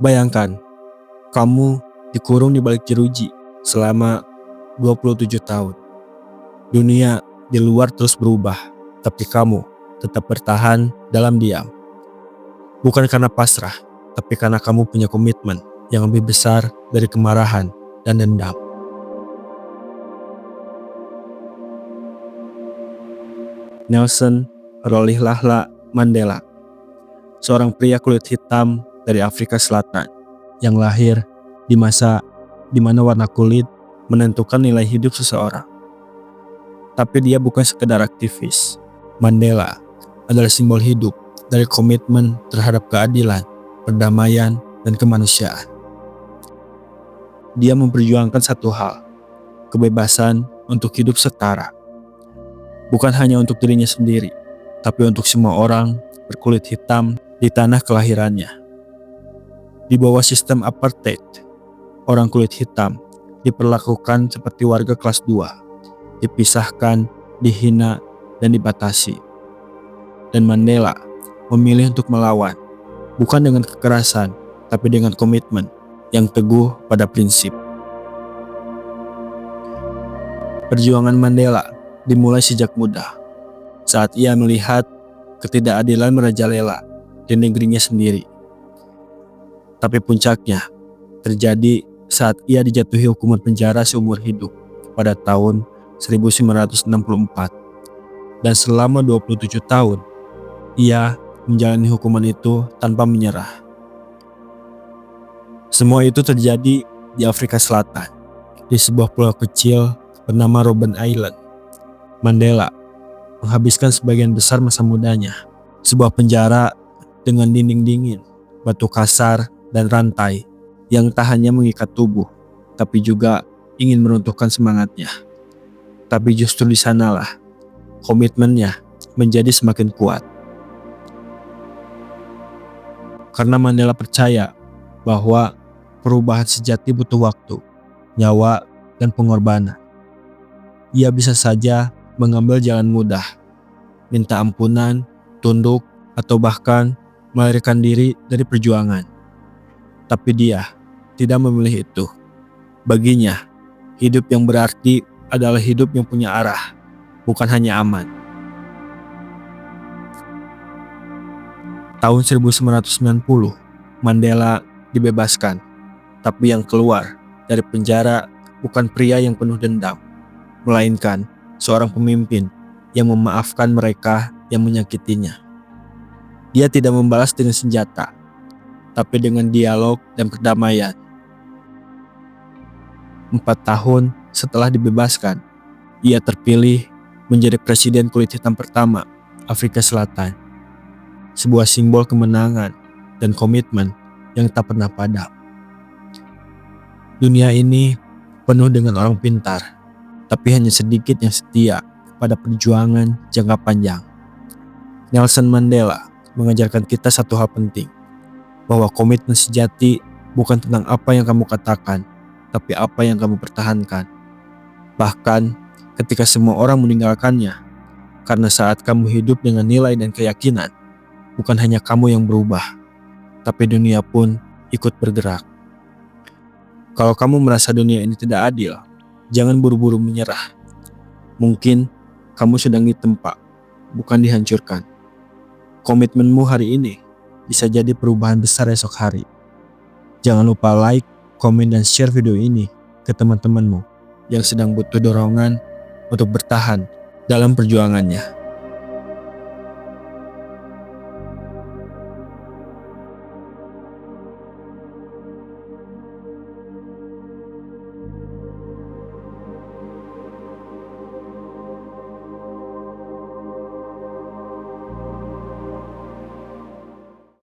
Bayangkan, kamu dikurung di balik jeruji selama 27 tahun. Dunia di luar terus berubah, tapi kamu tetap bertahan dalam diam. Bukan karena pasrah, tapi karena kamu punya komitmen yang lebih besar dari kemarahan dan dendam. Nelson Rolihlahla Mandela, seorang pria kulit hitam dari Afrika Selatan yang lahir di masa di mana warna kulit menentukan nilai hidup seseorang. Tapi dia bukan sekedar aktivis. Mandela adalah simbol hidup dari komitmen terhadap keadilan, perdamaian, dan kemanusiaan. Dia memperjuangkan satu hal, kebebasan untuk hidup setara. Bukan hanya untuk dirinya sendiri, tapi untuk semua orang berkulit hitam di tanah kelahirannya. Di bawah sistem apartheid, orang kulit hitam diperlakukan seperti warga kelas 2, dipisahkan, dihina, dan dibatasi. Dan Mandela memilih untuk melawan, bukan dengan kekerasan, tapi dengan komitmen yang teguh pada prinsip. Perjuangan Mandela dimulai sejak muda, saat ia melihat ketidakadilan merajalela di negerinya sendiri. Tapi puncaknya terjadi saat ia dijatuhi hukuman penjara seumur hidup pada tahun 1964. Dan selama 27 tahun, ia menjalani hukuman itu tanpa menyerah. Semua itu terjadi di Afrika Selatan, di sebuah pulau kecil bernama Robben Island. Mandela menghabiskan sebagian besar masa mudanya, sebuah penjara dengan dinding dingin, batu kasar, dan rantai yang tak hanya mengikat tubuh, tapi juga ingin meruntuhkan semangatnya. Tapi justru di sanalah komitmennya menjadi semakin kuat. Karena Mandela percaya bahwa perubahan sejati butuh waktu, nyawa, dan pengorbanan. Ia bisa saja mengambil jalan mudah, minta ampunan, tunduk, atau bahkan melarikan diri dari perjuangan. Tapi dia tidak memilih itu. Baginya, hidup yang berarti adalah hidup yang punya arah, bukan hanya aman. Tahun 1990, Mandela dibebaskan, tapi yang keluar dari penjara bukan pria yang penuh dendam, melainkan seorang pemimpin yang memaafkan mereka yang menyakitinya. Dia tidak membalas dengan senjata, tapi dengan dialog dan perdamaian. 4 tahun setelah dibebaskan, ia terpilih menjadi presiden kulit hitam pertama Afrika Selatan. Sebuah simbol kemenangan dan komitmen yang tak pernah padam. Dunia ini penuh dengan orang pintar, tapi hanya sedikit yang setia pada perjuangan jangka panjang. Nelson Mandela mengajarkan kita satu hal penting, bahwa komitmen sejati bukan tentang apa yang kamu katakan, tapi apa yang kamu pertahankan. Bahkan ketika semua orang meninggalkannya, karena saat kamu hidup dengan nilai dan keyakinan, bukan hanya kamu yang berubah, tapi dunia pun ikut bergerak. Kalau kamu merasa dunia ini tidak adil, jangan buru-buru menyerah. Mungkin kamu sedang ditempa, bukan dihancurkan. Komitmenmu hari ini bisa jadi perubahan besar esok hari. Jangan lupa like, komen, dan share video ini ke teman-temanmu yang sedang butuh dorongan untuk bertahan dalam perjuangannya.